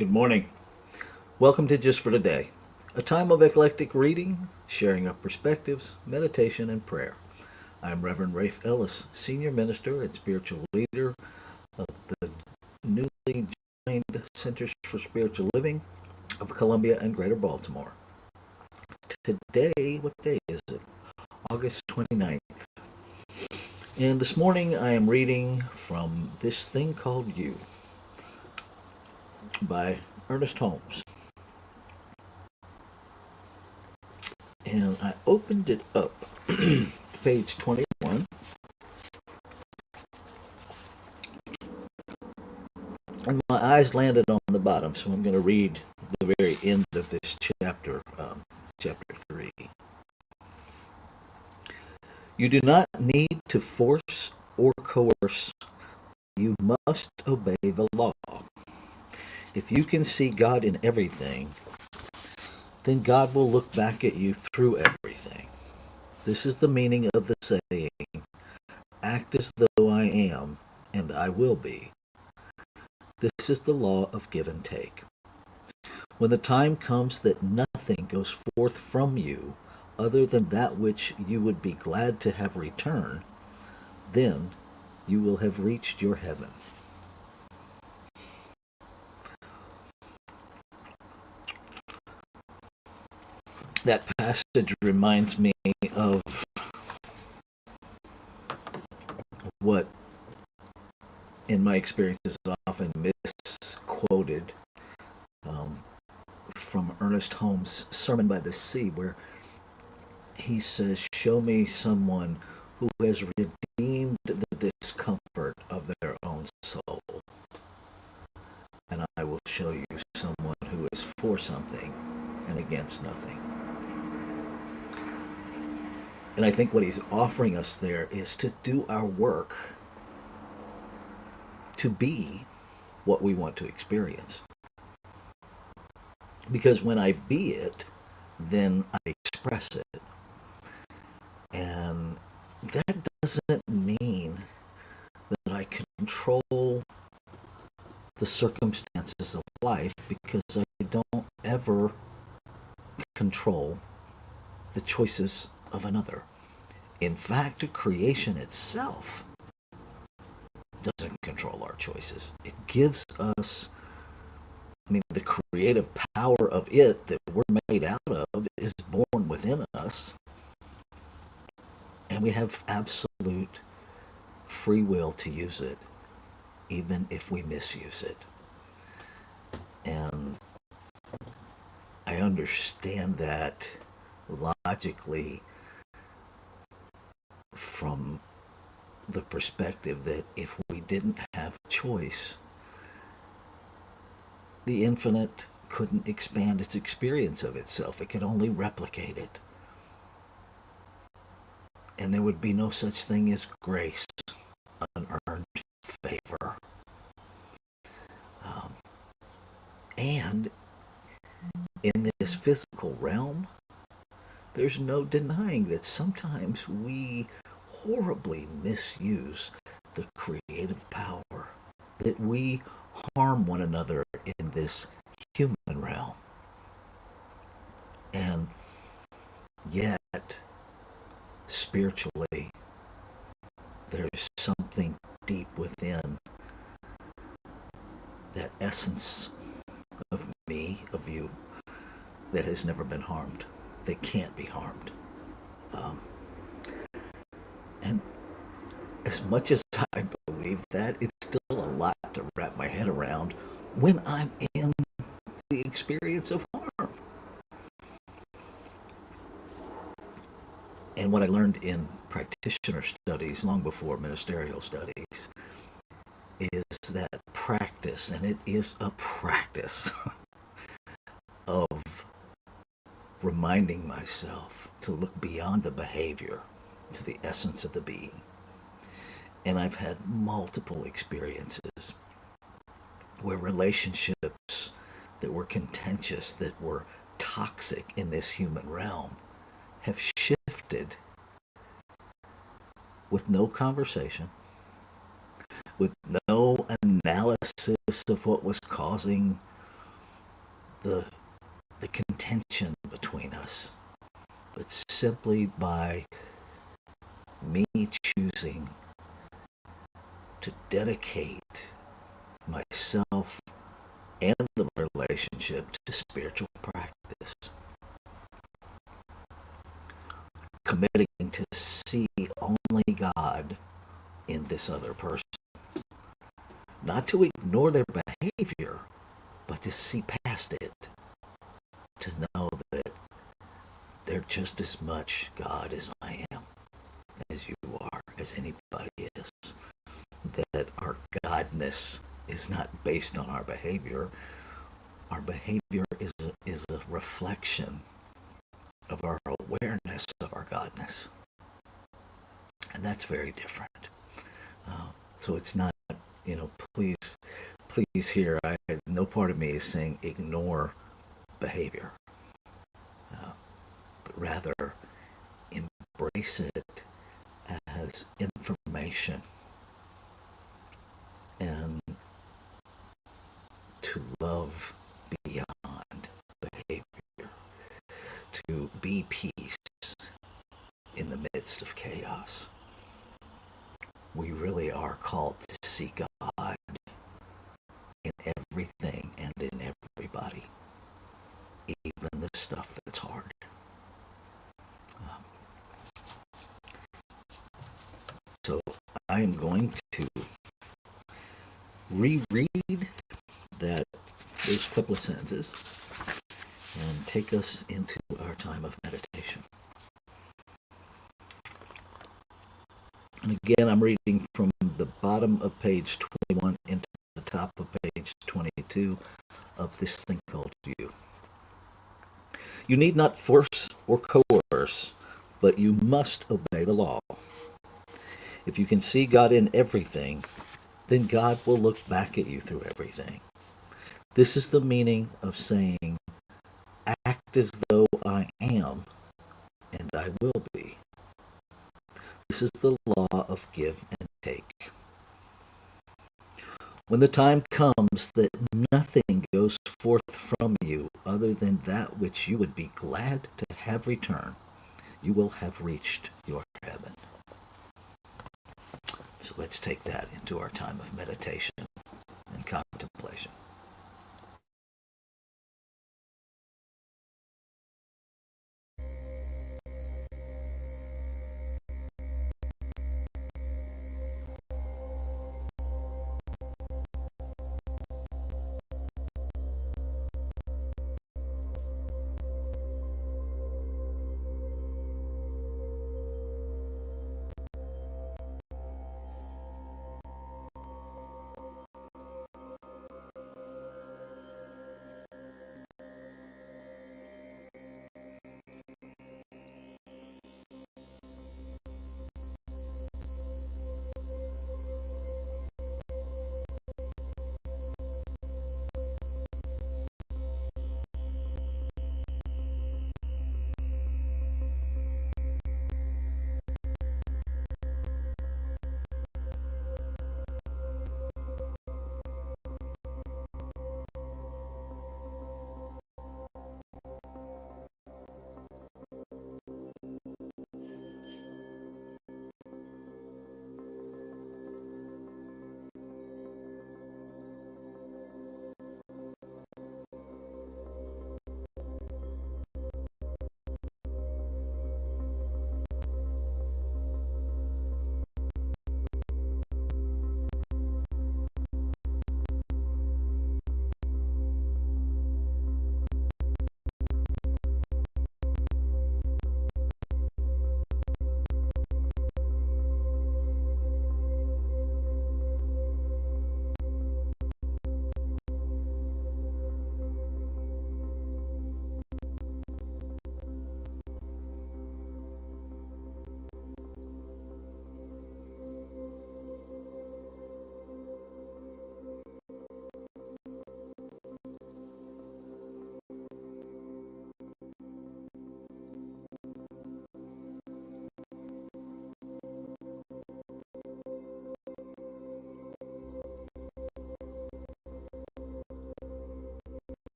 Good morning. Welcome to Just for Today, a time of eclectic reading, sharing of perspectives, meditation, and prayer. I'm Reverend Rafe Ellis, Senior Minister and Spiritual Leader of the newly joined Centers for Spiritual Living of Columbia and Greater Baltimore. Today, what day is it? August 29th. And this morning I am reading from This Thing Called You by Ernest Holmes. And I opened it up, page 21, and my eyes landed on the bottom, so I'm going to read the very end of this chapter, chapter 3. You do not need to force or coerce. You must obey the law. If you can see God in everything, then God will look back at you through everything. This is the meaning of the saying, act as though I am, and I will be. This is the law of give and take. When the time comes that nothing goes forth from you other than that which you would be glad to have return, then you will have reached your heaven. That passage reminds me of what, in my experience, is often misquoted from Ernest Holmes' Sermon by the Sea, where he says, show me someone who has redeemed the discomfort of their own soul, and I will show you someone who is for something and against nothing. And I think what he's offering us there is to do our work to be what we want to experience. Because when I be it, then I express it. And that doesn't mean that I control the circumstances of life, because I don't ever control the choices of another. In fact, creation itself doesn't control our choices. It gives us, the creative power of it that we're made out of is born within us, and we have absolute free will to use it, even if we misuse it. And I understand that logically from the perspective that if we didn't have a choice, the infinite couldn't expand its experience of itself. It could only replicate it. And there would be no such thing as grace, unearned favor. And in this physical realm, there's no denying that sometimes we horribly misuse the creative power, that we harm one another in this human realm. And yet, spiritually, there's something deep within that essence of me, of you, that has never been harmed, that can't be harmed. And as much as I believe that, it's still a lot to wrap my head around when I'm in the experience of harm. And what I learned in practitioner studies, long before ministerial studies, is that practice, and it is a practice of reminding myself to look beyond the behavior to the essence of the being. And I've had multiple experiences where relationships that were contentious, that were toxic in this human realm, have shifted with no conversation, with no analysis of what was causing the the contention between us, but simply by me choosing to dedicate myself and the relationship to spiritual practice, committing to see only God in this other person, not to ignore their behavior, but to see past it, to know that they're just as much God as I am, as you are, as anybody is. That our godness is not based on our behavior. Our behavior is a reflection of our awareness of our godness. And that's very different. So it's not, please, please hear, no part of me is saying ignore behavior, but rather embrace it as information and to love beyond behavior, to be peace in the midst of chaos. We really are called to see God in everything and in everybody, even the stuff that's hard. So I am going to reread those couple of sentences and take us into our time of meditation. And again, I'm reading from the bottom of page 21 into the top of page 22 of this thing called you. You need not force or coerce, but you must obey the law. If you can see God in everything, then God will look back at you through everything. This is the meaning of saying, act as though I am, and I will be. This is the law of give and take. When the time comes that nothing goes forth from you other than that which you would be glad to have return, you will have reached your heaven. So let's take that into our time of meditation and contemplation.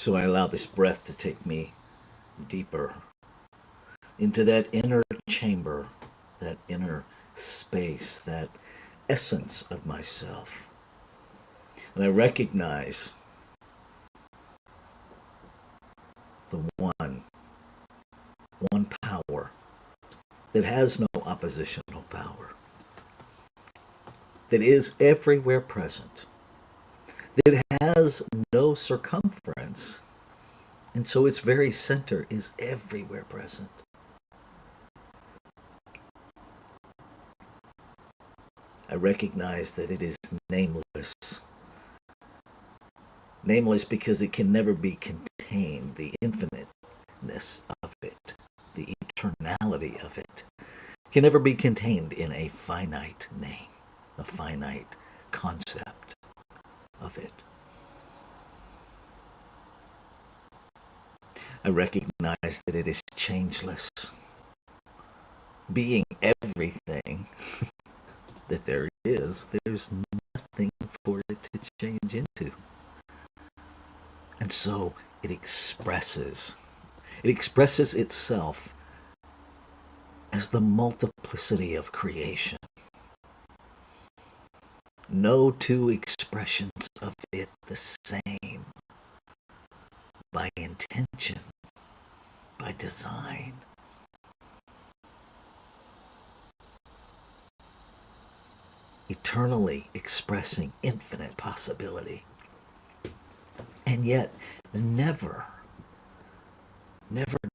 So I allow this breath to take me deeper into that inner chamber, that inner space, that essence of myself. And I recognize the one power that has no oppositional power, that is everywhere present, that has no circumference, and so its very center is everywhere present. I recognize that it is nameless. Nameless because it can never be contained, the infiniteness of it, the eternality of it, can never be contained in a finite name, a finite concept of it. I recognize that it is changeless, being everything that there is, there's nothing for it to change into. And so it expresses itself as the multiplicity of creation. No two expressions of it the same, by intention, by design. Eternally expressing infinite possibility. And yet never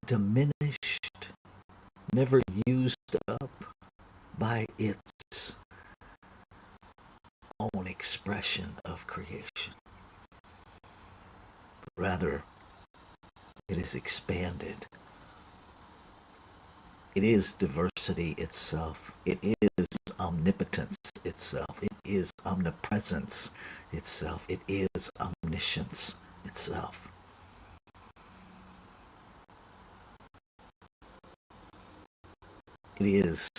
diminished, never used up by its own expression of creation. Rather, it is expanded. It is diversity itself. It is omnipotence itself. It is omnipresence itself. It is omniscience itself. It is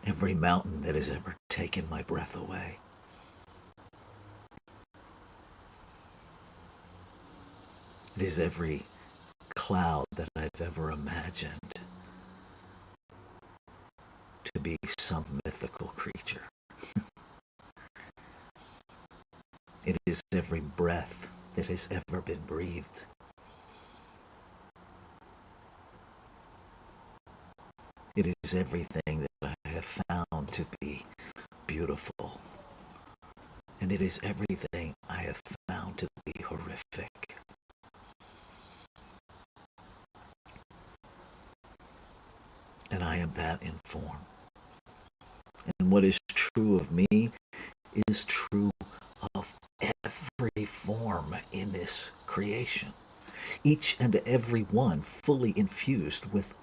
every mountain that has ever taken my breath away. It is every cloud that I've ever imagined to be some mythical creature. It is every breath that has ever been breathed. It is everything that I have found to be beautiful. And it is everything I have found to be horrific. And I am that in form. And what is true of me is true of every form in this creation. Each and every one fully infused with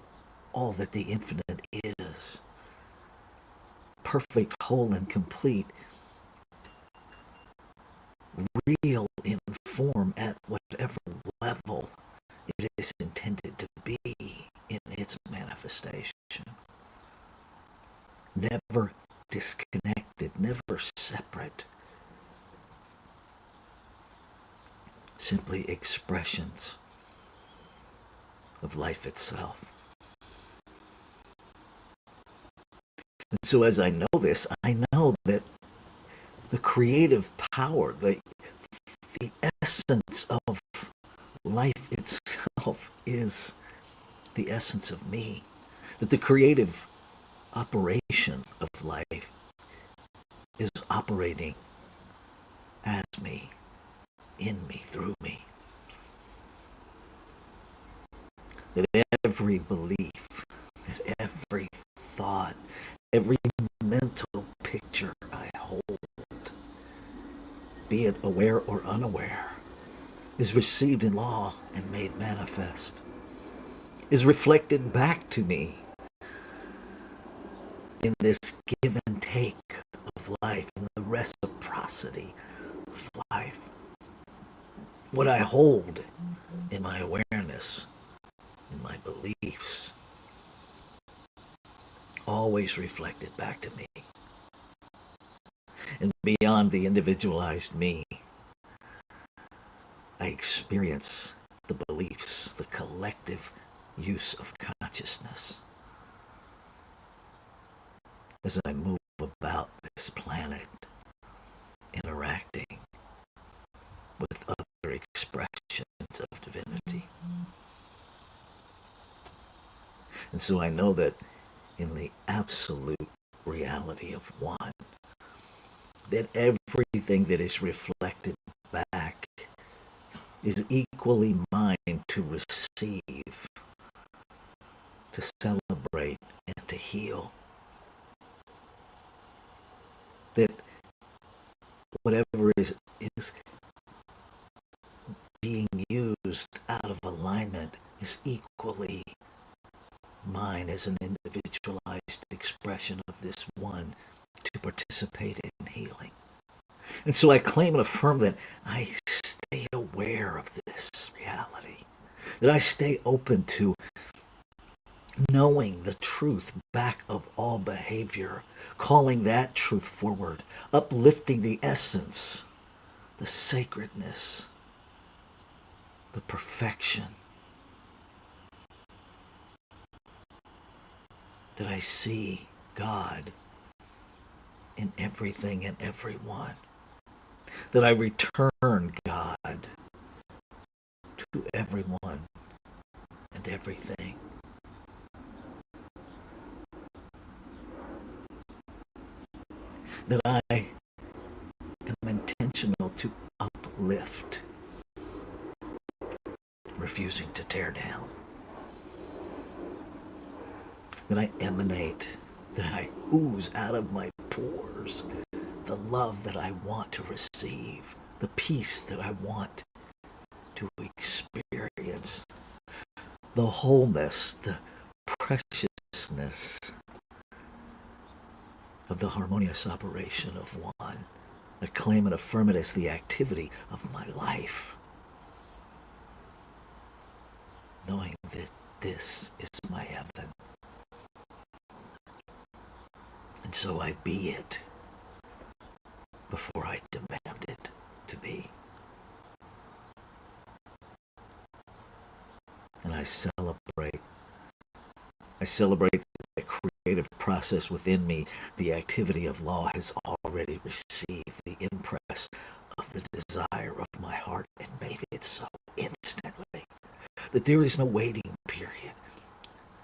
all that the infinite is. Perfect, whole, and complete. Real in form at whatever level it is intended to be in its manifestation. Never disconnected, never separate. Simply expressions of life itself. And so as I know this, I know that the creative power, the essence of life itself is the essence of me. That the creative operation of life is operating as me, in me, through me. That every belief, that every thought, every mental picture I hold, be it aware or unaware, is received in law and made manifest, is reflected back to me in this give and take of life, in the reciprocity of life. What I hold in my awareness, in my beliefs, always reflected back to me. And beyond the individualized me, I experience the beliefs, the collective use of consciousness as I move about this planet, interacting with other expressions of divinity. And so I know that in the absolute reality of one, that everything that is reflected back is equally mine to receive, to celebrate, and to heal. That whatever is being used out of alignment is equally mine as an individualized expression of this one to participate in healing. And so I claim and affirm that I stay aware of this reality, that I stay open to knowing the truth back of all behavior, calling that truth forward, uplifting the essence, the sacredness, the perfection. That I see God in everything and everyone. That I return God to everyone and everything. That I am intentional to uplift, refusing to tear down. That I emanate, that I ooze out of my pores the love that I want to receive, the peace that I want to experience, the wholeness, the preciousness of the harmonious operation of one. I claim and affirm it as the activity of my life, knowing that this is my heaven. And so I be it before I demand it to be. And I celebrate the creative process within me. The activity of law has already received the impress of the desire of my heart and made it so instantly. That there is no waiting period.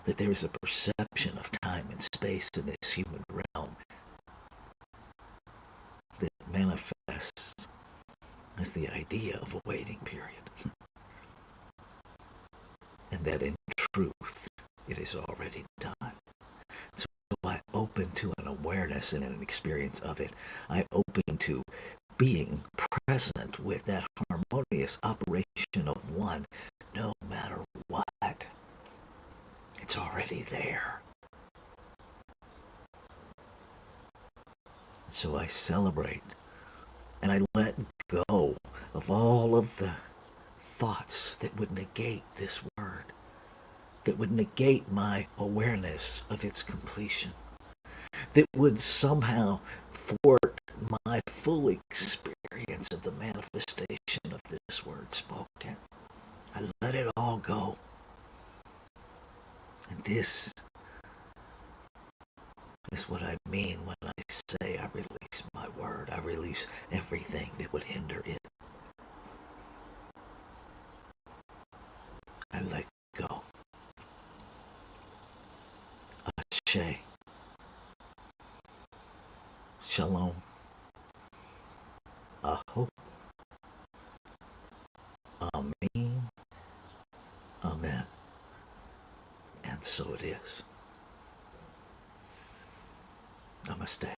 That there is a perception of time and space in this human realm that manifests as the idea of a waiting period. And that in truth, it is already done. So I open to an awareness and an experience of it. I open to being present with that harmonious operation of one, no matter what. It's already there. So I celebrate and I let go of all of the thoughts that would negate this word, that would negate my awareness of its completion, that would somehow thwart my full experience of the manifestation of this word spoken. I let it all go. And this is what I mean when I say I release my word. I release everything that would hinder it. I let go. Ashe. Shalom. Aho. Amen. Amen. And so it is. Namaste.